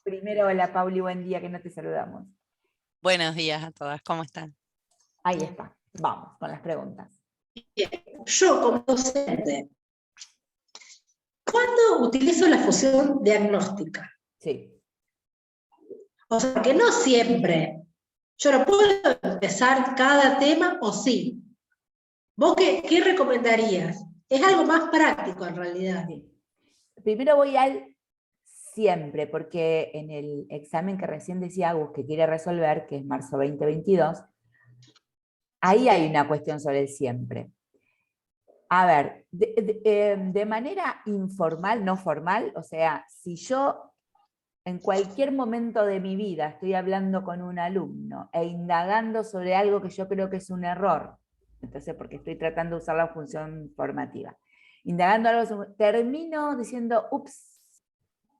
Primero, hola Pauli, buen día, que no te saludamos. Buenos días a todas, ¿cómo están? Ahí está, vamos con las preguntas. Bien. Yo como docente, ¿cuándo utilizo la función diagnóstica? Sí. O sea, que no siempre. Yo no puedo empezar cada tema o sí. ¿Vos qué recomendarías? Es algo más práctico en realidad. Sí. Primero voy al siempre, porque en el examen que recién decía Agus que quiere resolver, que es marzo 2022, ahí hay una cuestión sobre el siempre. A ver, de manera informal, no formal, o sea, si yo en cualquier momento de mi vida estoy hablando con un alumno e indagando sobre algo que yo creo que es un error, entonces porque estoy tratando de usar la función formativa, indagando algo, termino diciendo, ups,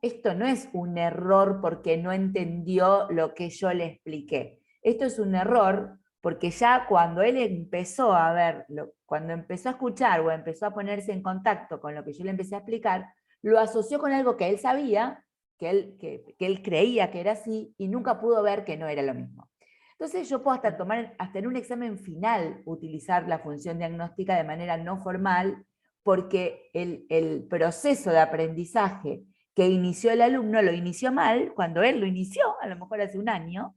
esto no es un error porque no entendió lo que yo le expliqué. Esto es un error porque ya cuando él empezó a ver, cuando empezó a escuchar o empezó a ponerse en contacto con lo que yo le empecé a explicar, lo asoció con algo que él sabía, que él creía que era así y nunca pudo ver que no era lo mismo. Entonces yo puedo hasta en un examen final utilizar la función diagnóstica de manera no formal porque el proceso de aprendizaje que inició el alumno lo inició mal, cuando él lo inició, a lo mejor hace un año,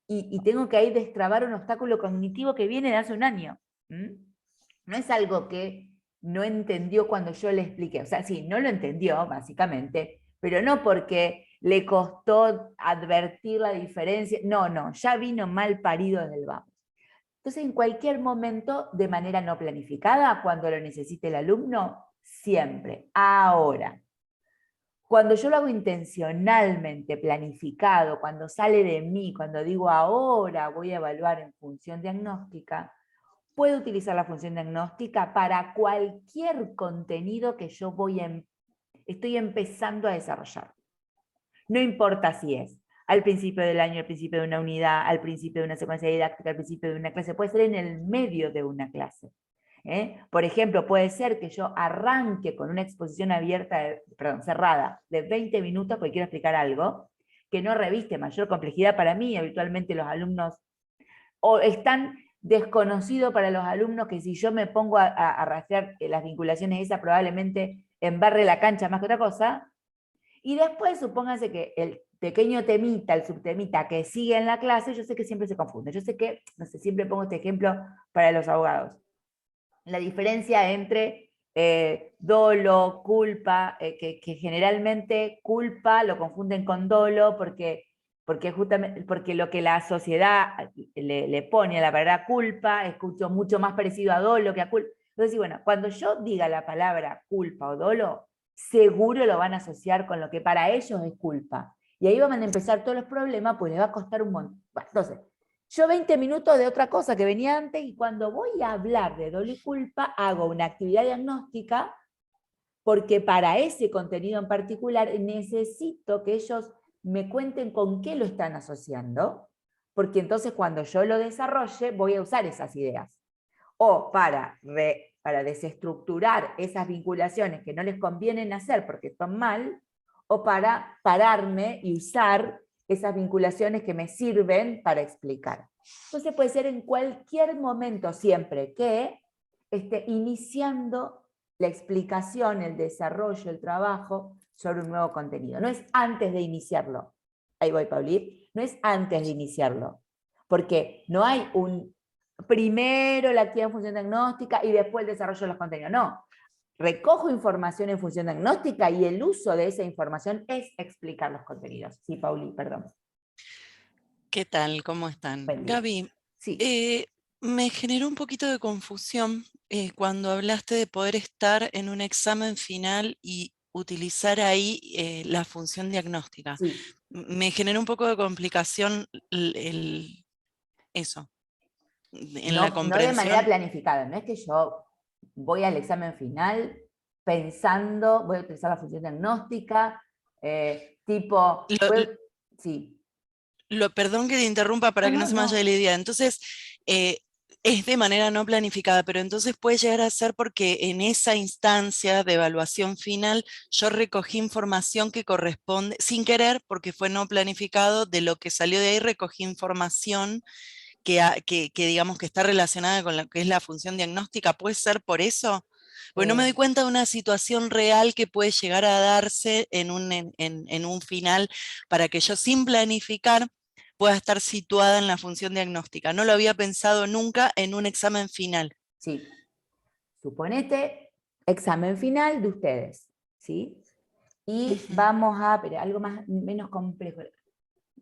y tengo que ahí destrabar un obstáculo cognitivo que viene de hace un año. No es algo que no entendió cuando yo le expliqué. O sea, sí, no lo entendió, básicamente, pero no porque le costó advertir la diferencia. No, ya vino mal parido desde el vamos. Entonces, en cualquier momento, de manera no planificada, cuando lo necesite el alumno, siempre. Ahora, cuando yo lo hago intencionalmente, planificado, cuando sale de mí, cuando digo ahora voy a evaluar en función diagnóstica, puedo utilizar la función diagnóstica para cualquier contenido que yo estoy empezando a desarrollar. No importa si es al principio del año, al principio de una unidad, al principio de una secuencia didáctica, al principio de una clase, puede ser en el medio de una clase. Por ejemplo, puede ser que yo arranque con una exposición cerrada de 20 minutos porque quiero explicar algo que no reviste mayor complejidad para mí. Habitualmente los alumnos o están desconocidos para los alumnos que si yo me pongo a rastrear las vinculaciones esas probablemente embarre la cancha más que otra cosa. Y después supónganse que el pequeño temita, el subtemita que sigue en la clase, yo sé que siempre se confunde. Yo sé que, no sé, siempre pongo este ejemplo para los abogados. La diferencia entre dolo, culpa, que generalmente culpa lo confunden con dolo porque lo que la sociedad le pone a la palabra culpa es mucho más parecido a dolo que a culpa. Entonces, bueno, cuando yo diga la palabra culpa o dolo, seguro lo van a asociar con lo que para ellos es culpa. Y ahí van a empezar todos los problemas, pues les va a costar un montón. Bueno, entonces, yo 20 minutos de otra cosa que venía antes y cuando voy a hablar de dolo y culpa hago una actividad diagnóstica porque para ese contenido en particular necesito que ellos me cuenten con qué lo están asociando, porque entonces cuando yo lo desarrolle voy a usar esas ideas. O para desestructurar esas vinculaciones que no les convienen hacer porque están mal, o para pararme y usar esas vinculaciones que me sirven para explicar. Entonces puede ser en cualquier momento, siempre que esté iniciando la explicación, el desarrollo, el trabajo sobre un nuevo contenido. No es antes de iniciarlo. Ahí voy, Pauli. No es antes de iniciarlo. Porque no hay un primero la actividad en función diagnóstica y después el desarrollo de los contenidos. No. Recojo información en función diagnóstica y el uso de esa información es explicar los contenidos. Sí, Pauli, perdón. ¿Qué tal? ¿Cómo están? Gaby, sí. Me generó un poquito de confusión cuando hablaste de poder estar en un examen final y utilizar ahí la función diagnóstica. Sí. Me generó un poco de complicación eso, en la comprensión. No de manera planificada, no es que yo voy al examen final pensando, voy a utilizar la función diagnóstica, sí. Perdón que te interrumpa para que no se me vaya la idea. Entonces, Es de manera no planificada, pero entonces puede llegar a ser porque en esa instancia de evaluación final yo recogí información que corresponde, sin querer, porque fue no planificado, de lo que salió de ahí recogí información que digamos que está relacionada con lo que es la función diagnóstica. ¿Puede ser por eso? Pues no me doy cuenta de una situación real que puede llegar a darse en un final para que yo sin planificar pueda estar situada en la función diagnóstica. No lo había pensado nunca en un examen final. Sí. Suponete examen final de ustedes, ¿sí? Y vamos a, pero algo más, menos complejo.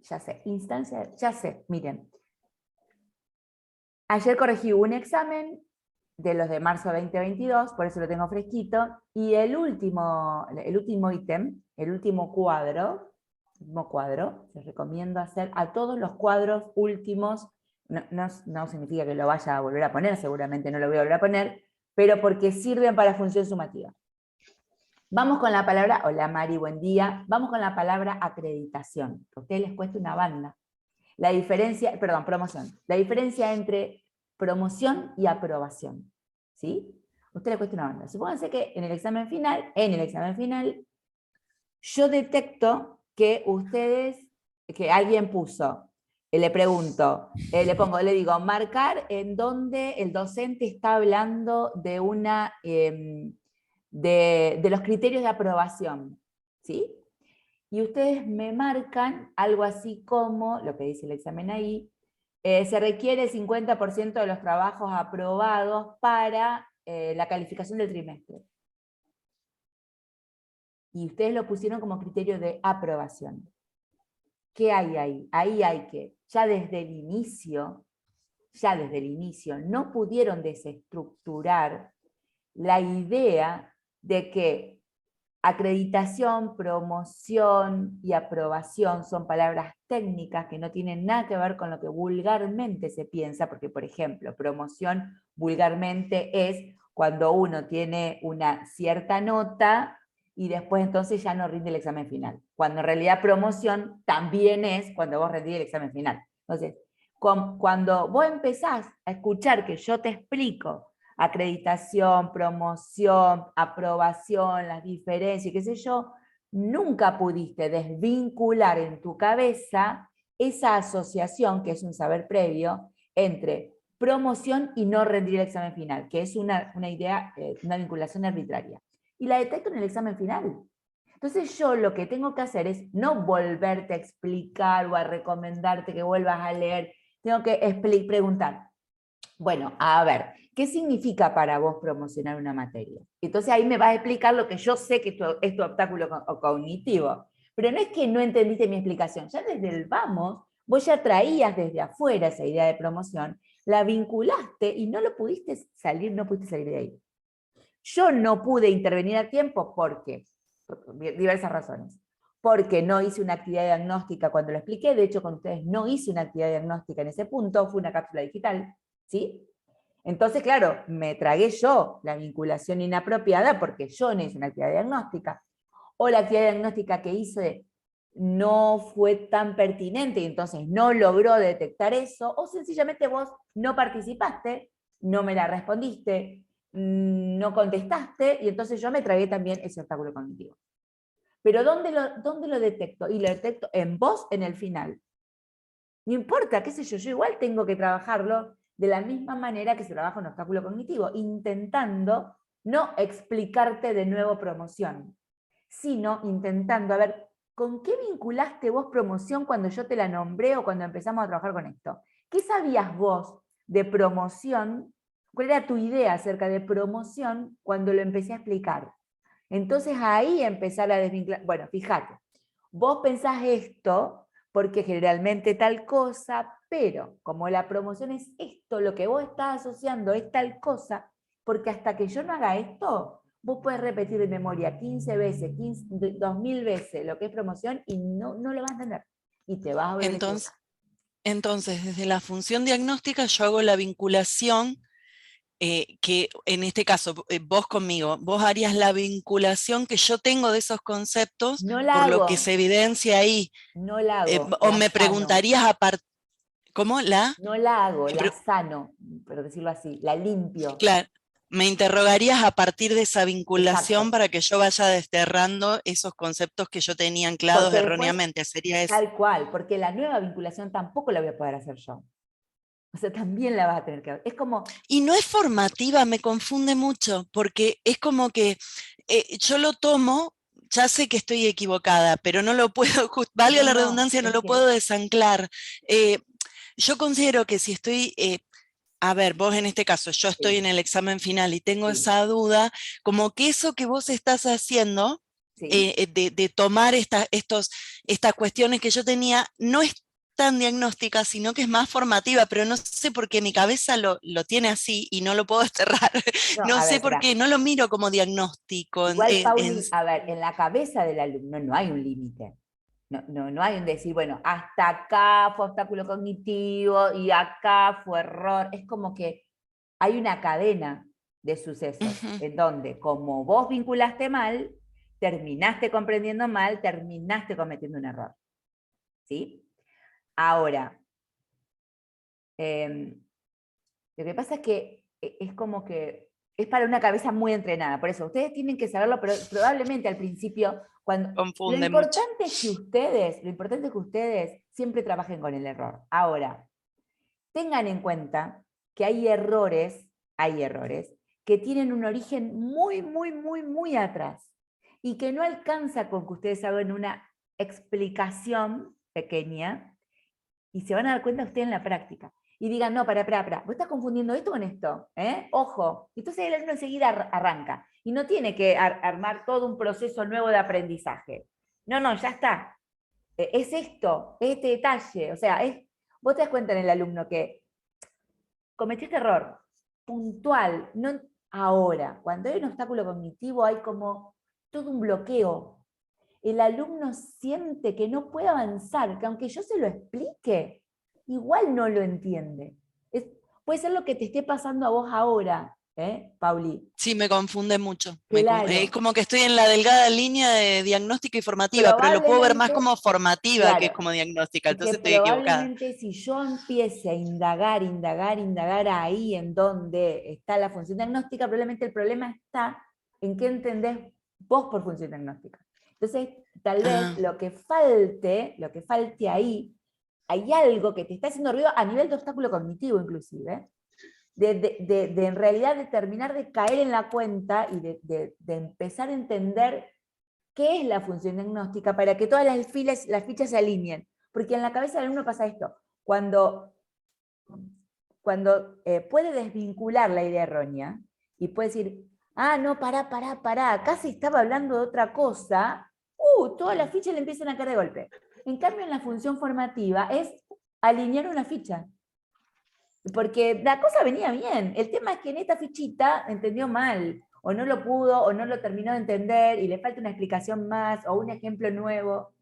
Ya sé, instancia, ya sé, miren. Ayer corregí un examen de los de marzo 2022, por eso lo tengo fresquito, y el último ítem, el último cuadro, les recomiendo hacer a todos los cuadros últimos, no significa que lo vaya a volver a poner, seguramente no lo voy a volver a poner, pero porque sirven para función sumativa. Vamos con la palabra, hola Mari, buen día, vamos con la palabra acreditación, que a ustedes les cuesta una banda. La diferencia, perdón, promoción. La diferencia entre promoción y aprobación. ¿Sí? A usted le cuesta una banda. Supónganse que en el examen final, yo detecto que que alguien puso, le pregunto, le digo, marcar en donde el docente está hablando de de los criterios de aprobación. ¿Sí? Y ustedes me marcan algo así como, lo que dice el examen ahí, se requiere el 50% de los trabajos aprobados para la calificación del trimestre. Y ustedes lo pusieron como criterio de aprobación. ¿Qué hay ahí? Ahí hay que, ya desde el inicio, no pudieron desestructurar la idea de que acreditación, promoción y aprobación son palabras técnicas que no tienen nada que ver con lo que vulgarmente se piensa, porque por ejemplo, promoción vulgarmente es cuando uno tiene una cierta nota y después entonces ya no rinde el examen final. Cuando en realidad promoción también es cuando vos rendís el examen final. Entonces, cuando vos empezás a escuchar que yo te explico acreditación, promoción, aprobación, las diferencias, qué sé yo, nunca pudiste desvincular en tu cabeza esa asociación, que es un saber previo, entre promoción y no rendir el examen final, que es una idea, una vinculación arbitraria. Y la detecto en el examen final. Entonces yo lo que tengo que hacer es no volverte a explicar o a recomendarte que vuelvas a leer, tengo que preguntar, bueno, a ver, ¿qué significa para vos promocionar una materia? Entonces ahí me vas a explicar lo que yo sé que es tu obstáculo cognitivo. Pero no es que no entendiste mi explicación, ya desde el vamos, vos ya traías desde afuera esa idea de promoción, la vinculaste y no pudiste salir de ahí. Yo no pude intervenir a tiempo porque, por diversas razones. Porque no hice una actividad diagnóstica cuando lo expliqué, de hecho con ustedes no hice una actividad diagnóstica en ese punto, fue una cápsula digital, ¿sí? Entonces, claro, me tragué yo la vinculación inapropiada porque yo no hice una actividad diagnóstica. O la actividad diagnóstica que hice no fue tan pertinente y entonces no logró detectar eso, o sencillamente vos no participaste, no me la respondiste, no contestaste, y entonces yo me tragué también ese obstáculo cognitivo. Pero ¿dónde lo detecto? Y lo detecto en vos en el final. No importa, qué sé yo igual tengo que trabajarlo de la misma manera que se trabaja un obstáculo cognitivo, intentando no explicarte de nuevo promoción, sino intentando, a ver, ¿con qué vinculaste vos promoción cuando yo te la nombré o cuando empezamos a trabajar con esto? ¿Qué sabías vos de promoción? ¿Cuál era tu idea acerca de promoción cuando lo empecé a explicar? Entonces ahí empezar a desvincular. Bueno, fíjate, vos pensás esto porque generalmente tal cosa, pero como la promoción es esto, lo que vos estás asociando es tal cosa, porque hasta que yo no haga esto, vos podés repetir de memoria 15 veces, 2000 veces lo que es promoción y no lo vas a entender. Y te vas a volver a equivocar. Entonces, desde la función diagnóstica yo hago la vinculación que en este caso, vos conmigo, vos harías la vinculación que yo tengo de esos conceptos No la por lo hago. que se evidencia ahí. No la hago. O la me sano. preguntarías ¿Cómo la? No la hago, la Pero- sano, por decirlo así, la limpio. Claro, me interrogarías a partir de esa vinculación Exacto. para que yo vaya desterrando esos conceptos que yo tenía anclados Porque después, erróneamente. Sería eso. tal cual, porque la nueva vinculación tampoco la voy a poder hacer yo. O sea, también la vas a tener que hacer. Es como, Y no es formativa, me confunde mucho, porque es como que yo lo tomo, ya sé que estoy equivocada, pero no lo puedo, valga la no, redundancia, no es lo que, puedo desanclar. Eh, yo considero que si estoy, a ver, vos en este caso, yo estoy en sí, el examen final y tengo sí, esa duda, como que eso que vos estás haciendo, sí. de tomar estas cuestiones que yo tenía, no es tan diagnóstica, sino que es más formativa, pero no sé por qué mi cabeza lo tiene así y no lo puedo desterrar. No, No a ver, sé por espera. qué, no lo miro como diagnóstico. Igual, Pauli, a ver, en la cabeza del alumno no hay un límite. No hay un decir, bueno, hasta acá fue obstáculo cognitivo y acá fue error. Es como que hay una cadena de sucesos Ujú. en donde, como vos vinculaste mal, terminaste comprendiendo mal, terminaste cometiendo un error. ¿Sí? Ahora, eh, lo que pasa es que es como que es para una cabeza muy entrenada. Por eso, ustedes tienen que saberlo, pero probablemente al principio, cuando. Lo Confunde mucho. importante es que ustedes siempre trabajen con el error. Ahora, tengan en cuenta que hay errores que tienen un origen muy, muy, muy, muy atrás y que no alcanza con que ustedes hagan una explicación pequeña y se van a dar cuenta ustedes en la práctica. Y digan, no, para, vos estás confundiendo esto con esto, ¿eh? Ojo. Entonces el alumno enseguida arranca y no tiene que armar todo un proceso nuevo de aprendizaje. No, ya está. Es esto, este detalle. O sea, vos te das cuenta en el alumno que cometió este error puntual, no ahora. Cuando hay un obstáculo cognitivo hay como todo un bloqueo. El alumno siente que no puede avanzar, que aunque yo se lo explique, igual no lo entiende. Puede ser lo que te esté pasando a vos ahora, Pauli. Sí, me confunde mucho. Es Claro, como que estoy en la delgada línea de diagnóstica y formativa, pero lo puedo ver más probablemente, como formativa que claro, como diagnóstica, porque entonces estoy equivocada. probablemente si yo empiece a indagar ahí en donde está la función diagnóstica, probablemente el problema está en qué entendés vos por función diagnóstica. Entonces, tal vez Ah, lo que falte ahí, hay algo que te está haciendo ruido a nivel de obstáculo cognitivo inclusive, de en realidad de terminar de caer en la cuenta y de empezar a entender qué es la función diagnóstica para que todas las fichas se alineen. Porque en la cabeza del alumno pasa esto, cuando puede desvincular la idea errónea y puede decir, ah, no, pará, acá se estaba hablando de otra cosa, todas las fichas le empiezan a caer de golpe. En cambio, en la función formativa es alinear una ficha. Porque la cosa venía bien. El tema es que en esta fichita entendió mal, o no lo pudo, o no lo terminó de entender, y le falta una explicación más, o un ejemplo nuevo.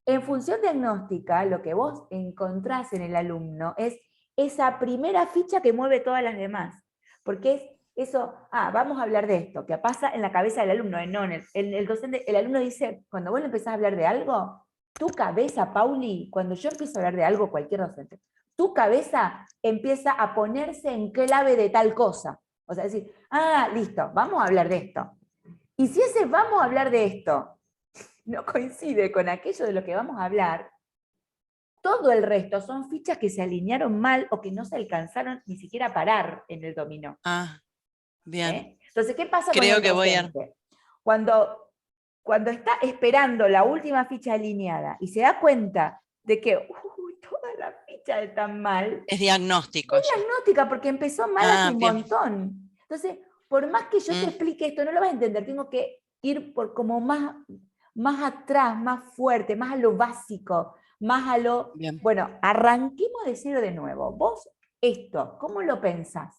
En función diagnóstica, lo que vos encontrás en el alumno es esa primera ficha que mueve todas las demás. Porque es eso, vamos a hablar de esto, que pasa en la cabeza del alumno, no en el docente. El alumno dice, cuando vos le empezás a hablar de algo, tu cabeza, Pauli, cuando yo empiezo a hablar de algo, cualquier docente, tu cabeza empieza a ponerse en clave de tal cosa. O sea, decir, listo, vamos a hablar de esto. Y si ese vamos a hablar de esto no coincide con aquello de lo que vamos a hablar, todo el resto son fichas que se alinearon mal o que no se alcanzaron ni siquiera a parar en el dominó. bien. Entonces, ¿qué pasa con Creo el que voy a... docente? Cuando está esperando la última ficha alineada y se da cuenta de que todas las fichas están mal, Es diagnóstico ya. diagnóstica porque empezó mal hace un Bien. montón. Entonces, por más que yo te explique esto, no lo vas a entender, tengo que ir por como más atrás, más fuerte, más a lo básico, más a lo... Bien. Bueno, arranquemos de cero de nuevo. Vos, esto, ¿cómo lo pensás?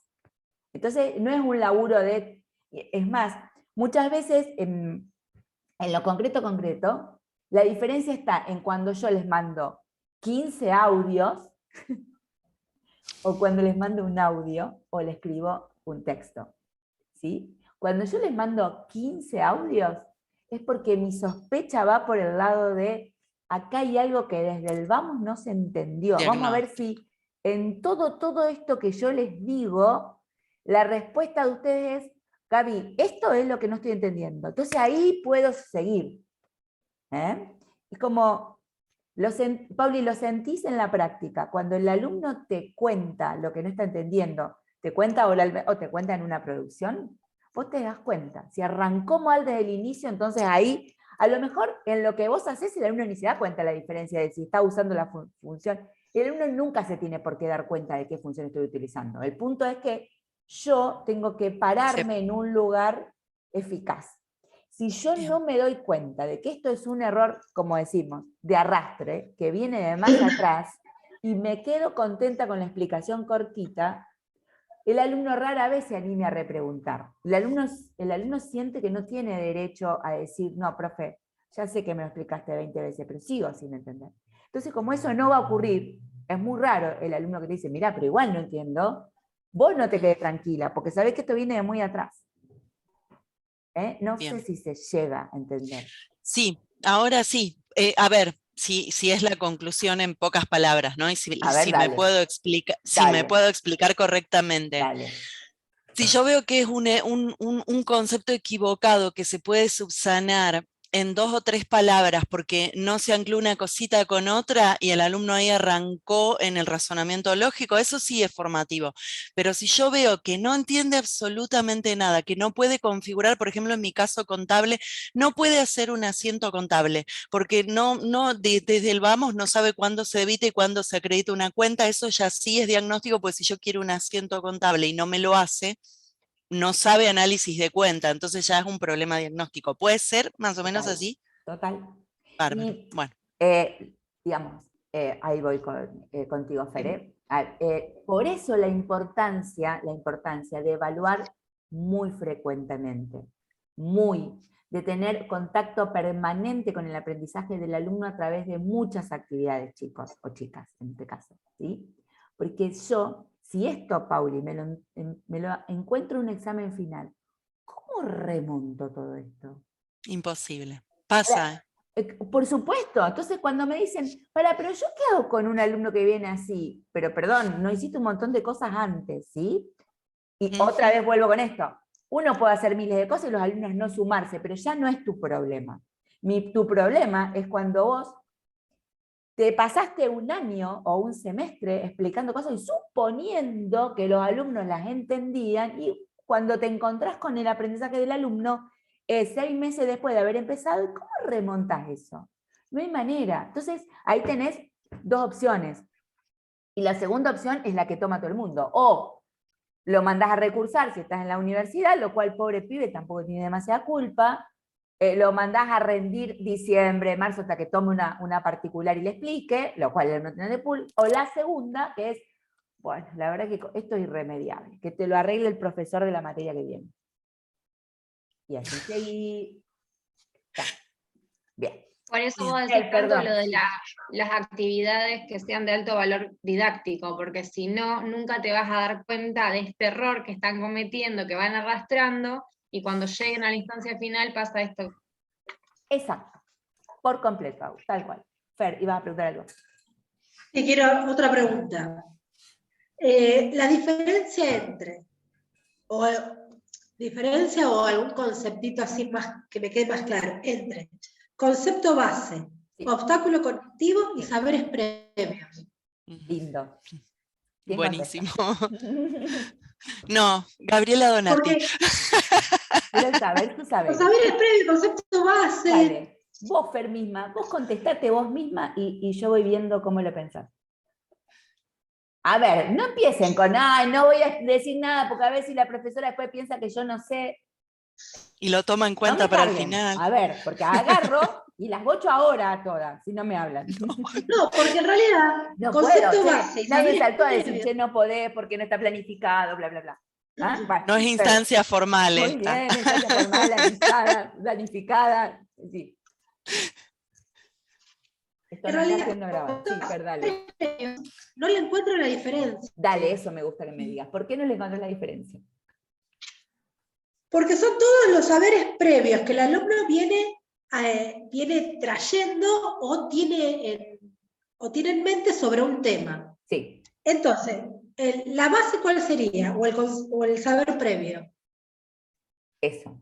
Entonces, no es un laburo de... Es más, muchas veces en lo concreto, la diferencia está en cuando yo les mando 15 audios o cuando les mando un audio o le escribo un texto. ¿Sí? Cuando yo les mando 15 audios, es porque mi sospecha va por el lado de, acá hay algo que desde el vamos no se entendió. Vamos a ver si en todo esto que yo les digo, la respuesta de ustedes es, Gaby, esto es lo que no estoy entendiendo. Entonces ahí puedo seguir. Es como, Pauli, lo sentís en la práctica. Cuando el alumno te cuenta lo que no está entendiendo, te cuenta o te cuenta en una producción, vos te das cuenta. Si arrancó mal desde el inicio, entonces ahí, a lo mejor en lo que vos hacés, el alumno ni se da cuenta la diferencia de si está usando la función. El alumno nunca se tiene por qué dar cuenta de qué función estoy utilizando. El punto es que yo tengo que pararme en un lugar eficaz. Si yo no me doy cuenta de que esto es un error, como decimos, de arrastre, que viene de más atrás, y me quedo contenta con la explicación cortita, el alumno rara vez se anime a repreguntar. El alumno siente que no tiene derecho a decir, no, profe, ya sé que me lo explicaste 20 veces, pero sigo sin entender. Entonces, como eso no va a ocurrir, es muy raro el alumno que te dice, mirá, pero igual no entiendo, vos no te quedes tranquila, porque sabés que esto viene de muy atrás. No sé si se llega a entender. Sí, ahora sí. A ver, si es la conclusión en pocas palabras, ¿no? Y si me puedo explicar correctamente. Dale. Si yo veo que es un concepto equivocado que se puede subsanar en 2 o 3 palabras porque no se ancló una cosita con otra y el alumno ahí arrancó en el razonamiento lógico, eso sí es formativo. Pero si yo veo que no entiende absolutamente nada, que no puede configurar, por ejemplo, en mi caso contable, no puede hacer un asiento contable, porque desde el vamos no sabe cuándo se debita y cuándo se acredita una cuenta, eso ya sí es diagnóstico, pues si yo quiero un asiento contable y no me lo hace, no sabe análisis de cuenta, entonces ya es un problema diagnóstico. ¿Puede ser más o menos así? Total. Bárbaro. Y, bueno. Digamos, ahí voy contigo, Fer. Por eso la importancia de evaluar muy frecuentemente, de tener contacto permanente con el aprendizaje del alumno a través de muchas actividades, chicos o chicas, en este caso, ¿sí? Porque yo, si esto, Pauli, me lo encuentro en un examen final, ¿cómo remonto todo esto? Imposible. Pasa. Por supuesto. Entonces cuando me dicen, pero ¿yo qué hago con un alumno que viene así? Pero perdón, no hiciste un montón de cosas antes, ¿sí? Y otra vez vuelvo con esto. Uno puede hacer miles de cosas y los alumnos no sumarse, pero ya no es tu problema. Tu problema es cuando vos te pasaste un año o un semestre explicando cosas y suponiendo que los alumnos las entendían, y cuando te encontrás con el aprendizaje del alumno, 6 meses después de haber empezado, ¿cómo remontás eso? No hay manera. Entonces, ahí tenés 2 opciones. Y la segunda opción es la que toma todo el mundo. O lo mandás a recursar si estás en la universidad, lo cual pobre pibe tampoco tiene demasiada culpa. Lo mandás a rendir diciembre, marzo, hasta que tome una particular y le explique, lo cual no tiene de pool. O la segunda, que es, bueno, la verdad que esto es irremediable, que te lo arregle el profesor de la materia que viene. Y así seguí. Bien. Por eso vos decís tanto lo de las actividades que sean de alto valor didáctico, porque si no, nunca te vas a dar cuenta de este error que están cometiendo, que van arrastrando, y cuando lleguen a la instancia final pasa esto. Exacto. Por completo, tal cual. Fer, ibas a preguntar algo. Y quiero otra pregunta. La diferencia entre, o algún conceptito así más que me quede más claro, entre concepto base, obstáculo cognitivo y saberes previos. Lindo. Buenísimo. No, Gabriela Donati. Quiero saber, tú sabes. Saberes previos, concepto base. Dale. Vos, Fer misma, vos contestate vos misma y yo voy viendo cómo lo pensás. A ver, no empiecen con, no voy a decir nada porque a ver si la profesora después piensa que yo no sé. Y lo toma en cuenta para el final. A ver, porque agarro y las bocho ahora a todas, si no me hablan. No, porque en realidad, no concepto puedo, base. Nadie saltó a decir, che, no podés porque no está planificado, bla, bla, bla. Bueno, no es instancia formal muy esta. Bien, instancia formal, planificada, sí. Esto en no realidad, está siendo grabado. Sí, Fer, dale. No le encuentro la diferencia. Dale, eso me gusta que me digas. ¿Por qué no le encontrás la diferencia? Porque son todos los saberes previos que el alumno viene trayendo o tiene en mente sobre un tema. Sí. Entonces, ¿la base cuál sería? ¿O el saber previo? Eso.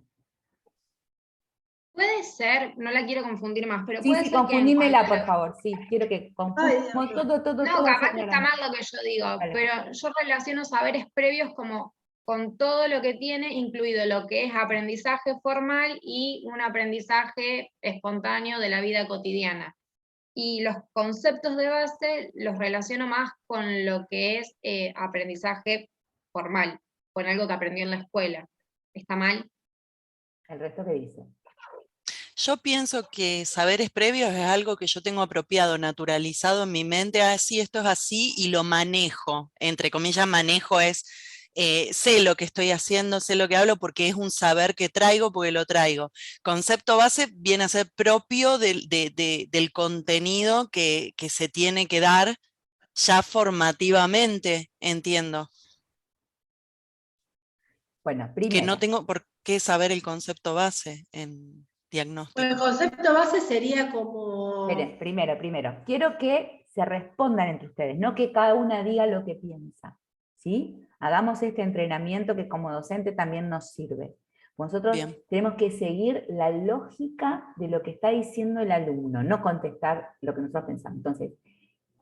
Puede ser, no la quiero confundir más, pero Sí, puede sí, ser que en confundímela, cuanto a por favor. Sí, quiero que Ay, confundamos Dios. todo. No, capaz que señora. está mal lo que yo digo, Dale. pero yo relaciono saberes previos como con todo lo que tiene, incluido lo que es aprendizaje formal y un aprendizaje espontáneo de la vida cotidiana. Y los conceptos de base los relaciono más con lo que es aprendizaje formal, con algo que aprendió en la escuela. ¿Está mal? ¿El resto qué dice? Yo pienso que saberes previos es algo que yo tengo apropiado, naturalizado en mi mente, así esto es así y lo manejo, entre comillas manejo es, sé lo que estoy haciendo, sé lo que hablo porque es un saber que traigo porque lo traigo. Concepto base viene a ser propio del contenido que se tiene que dar ya formativamente, entiendo. Bueno, Que primero. no tengo por qué saber el concepto base en diagnóstico. Bueno, el concepto base sería como... Miren, primero. Quiero que se respondan entre ustedes, no que cada una diga lo que piensa. ¿Sí? Hagamos este entrenamiento que como docente también nos sirve. Nosotros Bien. tenemos que seguir la lógica de lo que está diciendo el alumno, no contestar lo que nosotros pensamos. Entonces,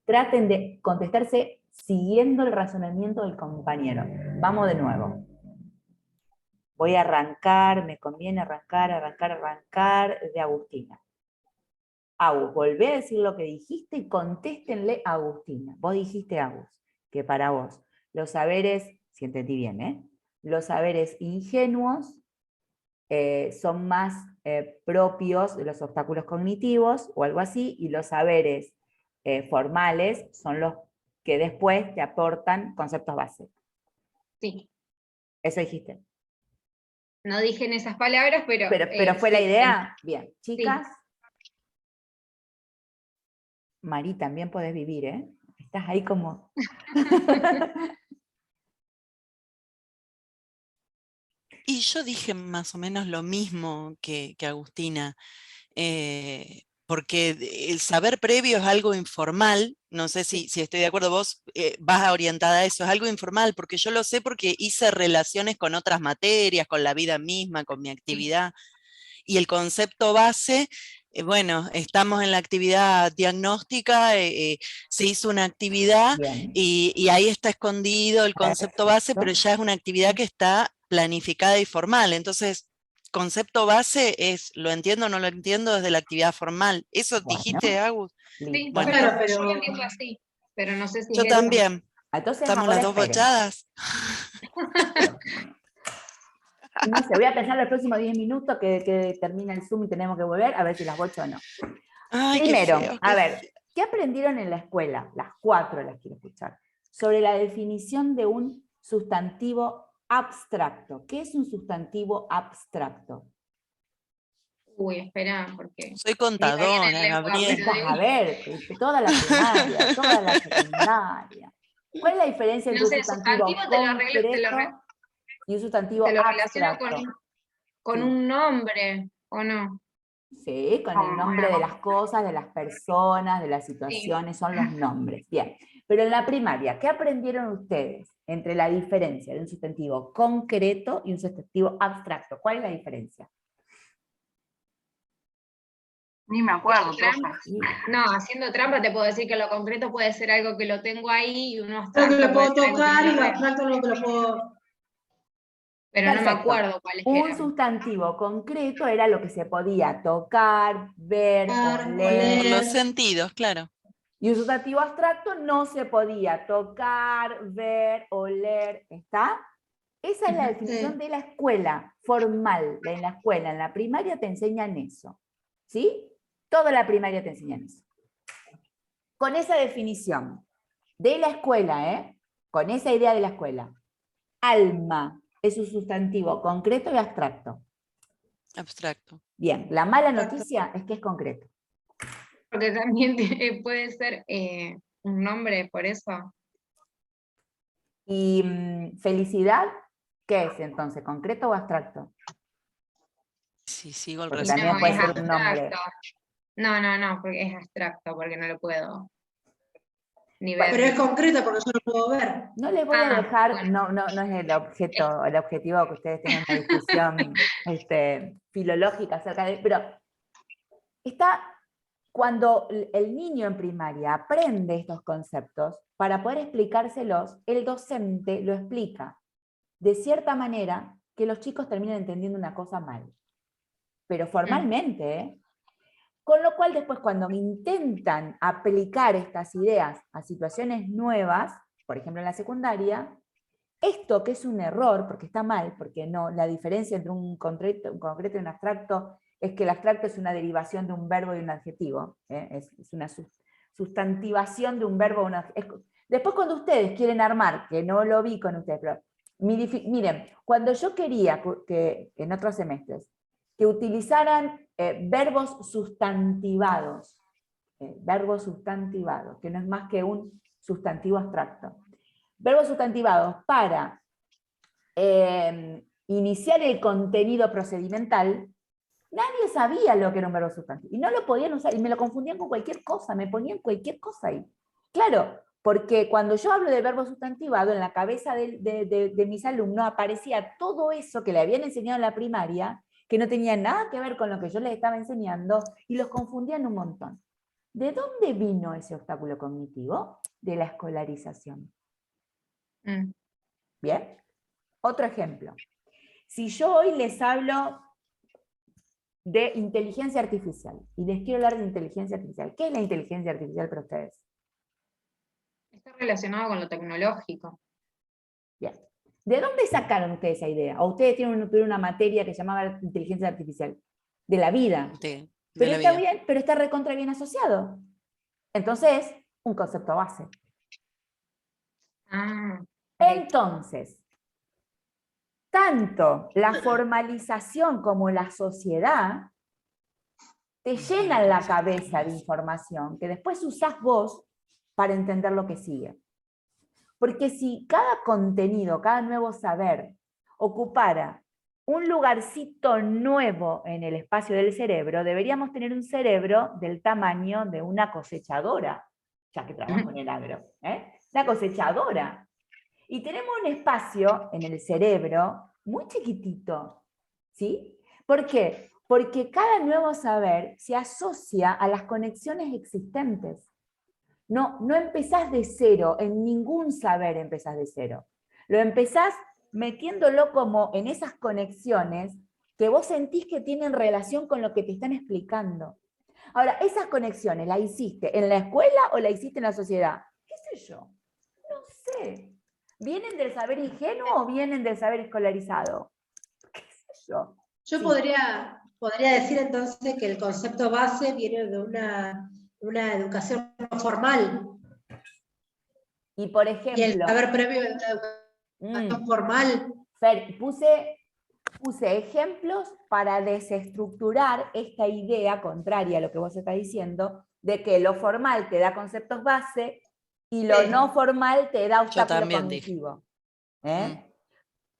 traten de contestarse siguiendo el razonamiento del compañero. Vamos de nuevo. Voy a arrancar, me conviene arrancar de Agustina. Agus, volvé a decir lo que dijiste y contéstenle a Agustina. Vos dijiste, Agus, que para vos los saberes, si entendí bien, los saberes ingenuos son más propios de los obstáculos cognitivos o algo así, y los saberes formales son los que después te aportan conceptos base. Sí. Eso dijiste. No dije en esas palabras, pero... Pero fue la sí, idea. Bien, chicas. Sí. Mari, también podés vivir, ¿eh? Estás ahí como... Y yo dije más o menos lo mismo que Agustina, porque el saber previo es algo informal, no sé si estoy de acuerdo, vos vas orientada a eso, es algo informal, porque yo lo sé porque hice relaciones con otras materias, con la vida misma, con mi actividad, y el concepto base... Bueno, estamos en la actividad diagnóstica, se hizo una actividad y ahí está escondido el concepto base, pero ya es una actividad que está planificada y formal. Entonces, concepto base es, lo entiendo o no lo entiendo desde la actividad formal. ¿Eso dijiste, Agus? Sí, Bueno, Claro, yo lo pero... entiendo así, pero no sé si yo es eso. también. Entonces Estamos ahora las dos esperen. bochadas. No sé, voy a pensar los próximos 10 minutos que termina el Zoom y tenemos que volver a ver si las bocho o no. Ay, Primero, qué feo, a ver, ¿qué aprendieron en la escuela? Las 4 las quiero escuchar. Sobre la definición de un sustantivo abstracto. ¿Qué es un sustantivo abstracto? Uy, espera, porque soy me iba bien en contadora, lengua, Gabriel. pero A ver, toda la primaria, toda la secundaria. ¿Cuál es la diferencia entre no un sé, sustantivo sustantivo te concreto y un sustantivo te lo relaciono abstracto? con Sí. un nombre, ¿o no? Sí, con el nombre de las cosas, de las personas, de las situaciones, son los nombres. Bien, pero en la primaria, ¿qué aprendieron ustedes entre la diferencia de un sustantivo concreto y un sustantivo abstracto? ¿Cuál es la diferencia? Ni me acuerdo, No, haciendo trampa te puedo decir que lo concreto puede ser algo que lo tengo ahí y uno Creo que abstracto lo puede puedo ser algo que tocar no y lo lo veo. abstracto no que lo puedo... Pero no me Perfecto. acuerdo cuáles Un eran. sustantivo concreto era lo que se podía tocar, ver, oler. Por los sentidos, claro. Y un sustantivo abstracto no se podía tocar, ver, oler. ¿Está? Esa es la definición de la escuela formal. En la escuela, en la primaria te enseñan eso. ¿Sí? Toda la primaria te enseñan eso. Con esa definición de la escuela, con esa idea de la escuela, alma es un sustantivo concreto y abstracto. Abstracto. Bien, la mala noticia es que es concreto. Porque también puede ser un nombre, por eso. ¿Y felicidad qué es entonces? ¿Concreto o abstracto? Sí, sigo el Porque Y también no, puede es ser un nombre. abstracto. No, porque es abstracto, porque no lo puedo. ni Pero ver. es concreto porque yo lo puedo ver. No les voy a Ah, dejar, bueno. no es el objetivo que ustedes tengan una discusión filológica acerca de, pero está cuando el niño en primaria aprende estos conceptos, para poder explicárselos, el docente lo explica de cierta manera que los chicos terminan entendiendo una cosa mal. Pero formalmente, ¿eh? Con lo cual después cuando me intentan aplicar estas ideas a situaciones nuevas, por ejemplo en la secundaria, esto que es un error, porque está mal, porque no, la diferencia entre un concreto y un abstracto es que el abstracto es una derivación de un verbo y un adjetivo, es una sustantivación de un verbo. Después cuando ustedes quieren armar, que no lo vi con ustedes, pero miren, cuando yo quería que en otros semestres, que utilizaran verbos sustantivados, que no es más que un sustantivo abstracto. Verbos sustantivados para iniciar el contenido procedimental, nadie sabía lo que era un verbo sustantivo. Y no lo podían usar, y me lo confundían con cualquier cosa, me ponían cualquier cosa ahí. Claro, porque cuando yo hablo de verbo sustantivado, en la cabeza de mis alumnos aparecía todo eso que le habían enseñado en la primaria, que no tenía nada que ver con lo que yo les estaba enseñando, y los confundían un montón. ¿De dónde vino ese obstáculo cognitivo? De la escolarización. ¿Bien? Otro ejemplo. Si yo hoy les hablo de inteligencia artificial, y les quiero hablar de inteligencia artificial, ¿qué es la inteligencia artificial para ustedes? Está relacionado con lo tecnológico. Bien. ¿De dónde sacaron ustedes esa idea? ¿O ustedes tuvieron una materia que llamaba inteligencia artificial? De la vida. De Pero la está vida. bien, pero está recontra bien asociado. Entonces, un concepto base. Ah, Entonces, tanto la formalización como la sociedad te llenan la cabeza de información que después usás vos para entender lo que sigue. Porque si cada contenido, cada nuevo saber ocupara un lugarcito nuevo en el espacio del cerebro, deberíamos tener un cerebro del tamaño de una cosechadora, ya que trabajo en el agro, la cosechadora. Y tenemos un espacio en el cerebro muy chiquitito, ¿sí? ¿Por qué? Porque cada nuevo saber se asocia a las conexiones existentes. No empezás de cero, en ningún saber empezás de cero. Lo empezás metiéndolo como en esas conexiones que vos sentís que tienen relación con lo que te están explicando. Ahora, ¿esas conexiones las hiciste en la escuela o las hiciste en la sociedad? ¿Qué sé yo? No sé. ¿Vienen del saber ingenuo o vienen del saber escolarizado? ¿Qué sé yo? Yo Sí. podría decir entonces que el concepto base viene de una educación formal. Y por Y el ejemplo, saber previo de una educación formal. Fer, puse ejemplos para desestructurar esta idea contraria a lo que vos estás diciendo, de que lo formal te da conceptos base y lo no formal te da obstáculo cognitivo.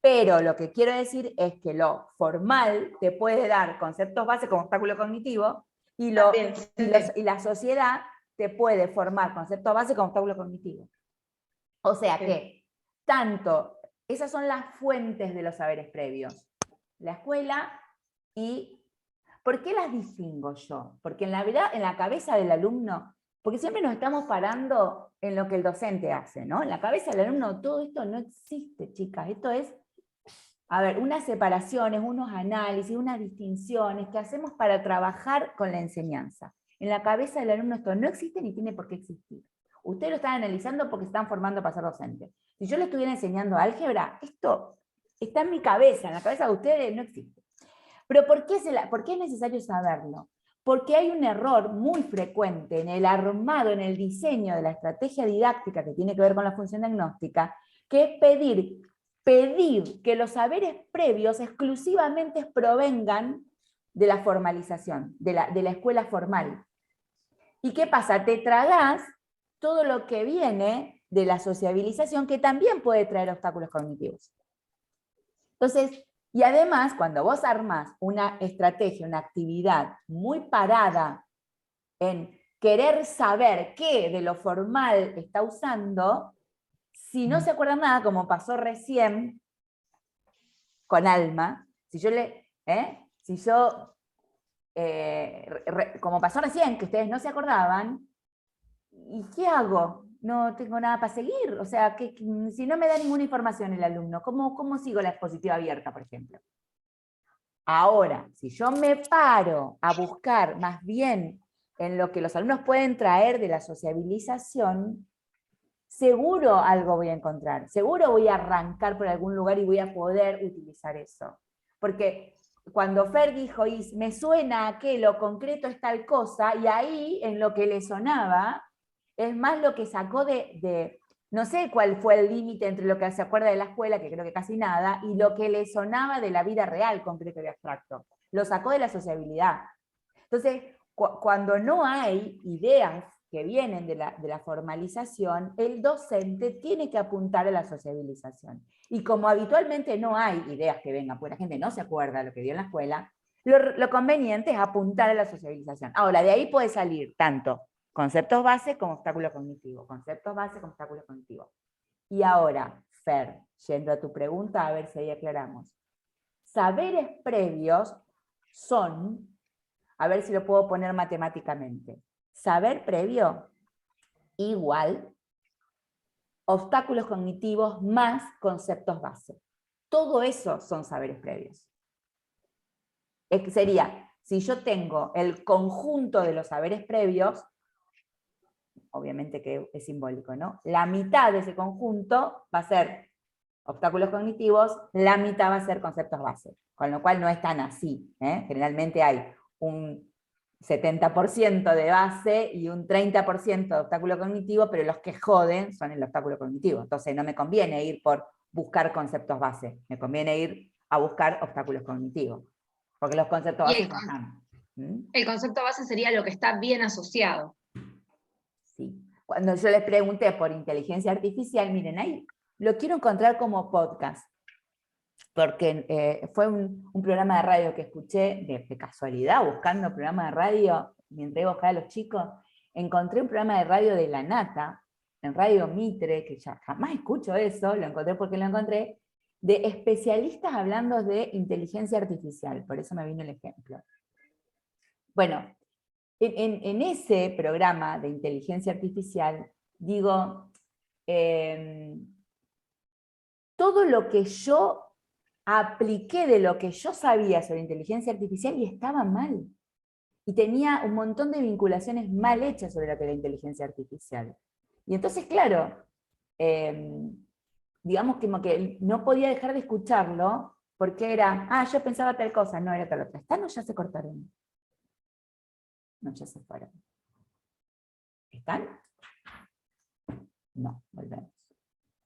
Pero lo que quiero decir es que lo formal te puede dar conceptos base como obstáculo cognitivo y la sociedad te puede formar conceptos base como obstáculo cognitivo. O sea que tanto, esas son las fuentes de los saberes previos. La escuela y... ¿Por qué las distingo yo? Porque en la verdad, en la cabeza del alumno, porque siempre nos estamos parando en lo que el docente hace, ¿no? En la cabeza del alumno todo esto no existe, chicas. Esto es, a ver, unas separaciones, unos análisis, unas distinciones que hacemos para trabajar con la enseñanza. En la cabeza del alumno esto no existe ni tiene por qué existir. Ustedes lo están analizando porque se están formando para ser docentes. Si yo le estuviera enseñando álgebra, esto está en mi cabeza, en la cabeza de ustedes no existe. Pero ¿por qué es necesario saberlo? Porque hay un error muy frecuente en el armado, en el diseño de la estrategia didáctica que tiene que ver con la función diagnóstica, que es pedir que los saberes previos exclusivamente provengan de la formalización, de la escuela formal. ¿Y qué pasa? Te tragás todo lo que viene de la sociabilización, que también puede traer obstáculos cognitivos. Entonces, y además, cuando vos armás una estrategia, una actividad muy parada en querer saber qué de lo formal está usando si no se acuerdan nada, como pasó recién con Alma. Como pasó recién, que ustedes no se acordaban, ¿y qué hago? No tengo nada para seguir. O sea, si no me da ninguna información el alumno, ¿cómo sigo la expositiva abierta, por ejemplo? Ahora, si yo me paro a buscar más bien en lo que los alumnos pueden traer de la sociabilización, seguro algo voy a encontrar, seguro voy a arrancar por algún lugar y voy a poder utilizar eso. Porque cuando Fer dijo, me suena que lo concreto es tal cosa, y ahí en lo que le sonaba, es más lo que sacó no sé cuál fue el límite entre lo que se acuerda de la escuela, que creo que casi nada, y lo que le sonaba de la vida real, concreto y abstracto. Lo sacó de la sociabilidad. Entonces, cuando no hay ideas que vienen de la formalización, el docente tiene que apuntar a la sociabilización. Y como habitualmente no hay ideas que vengan, porque la gente no se acuerda de lo que vio en la escuela, lo conveniente es apuntar a la sociabilización. Ahora, de ahí puede salir tanto conceptos base como obstáculo cognitivo, conceptos base como obstáculo cognitivo. Y ahora, Fer, yendo a tu pregunta, a ver si ahí aclaramos. Saberes previos son, a ver si lo puedo poner matemáticamente, saber previo igual obstáculos cognitivos más conceptos base. Todo eso son saberes previos. Sería, si yo tengo el conjunto de los saberes previos, obviamente que es simbólico, ¿no? La mitad de ese conjunto va a ser obstáculos cognitivos, la mitad va a ser conceptos base, con lo cual no es tan así, ¿eh? Generalmente hay un 70% de base y un 30% de obstáculo cognitivo, pero los que joden son el obstáculo cognitivo. Entonces no me conviene ir por buscar conceptos base, me conviene ir a buscar obstáculos cognitivos, porque los conceptos base están. El concepto base sería lo que está bien asociado. Sí. Cuando yo les pregunté por inteligencia artificial, miren, ahí lo quiero encontrar como podcast, porque fue un programa de radio que escuché de casualidad, buscando programa de radio, mientras iba a buscar a los chicos, encontré un programa de radio de La Nata, en Radio Mitre, que ya jamás escucho eso, lo encontré porque lo encontré, de especialistas hablando de inteligencia artificial, por eso me vino el ejemplo. Bueno, en ese programa de inteligencia artificial, digo, todo lo que yo apliqué de lo que yo sabía sobre inteligencia artificial y estaba mal. Y tenía un montón de vinculaciones mal hechas sobre lo que era inteligencia artificial. Y entonces, claro, digamos que no podía dejar de escucharlo, porque era, yo pensaba tal cosa, no era tal otra. ¿Están o ya se cortaron? No, ya se fueron. ¿Están? No, volvemos.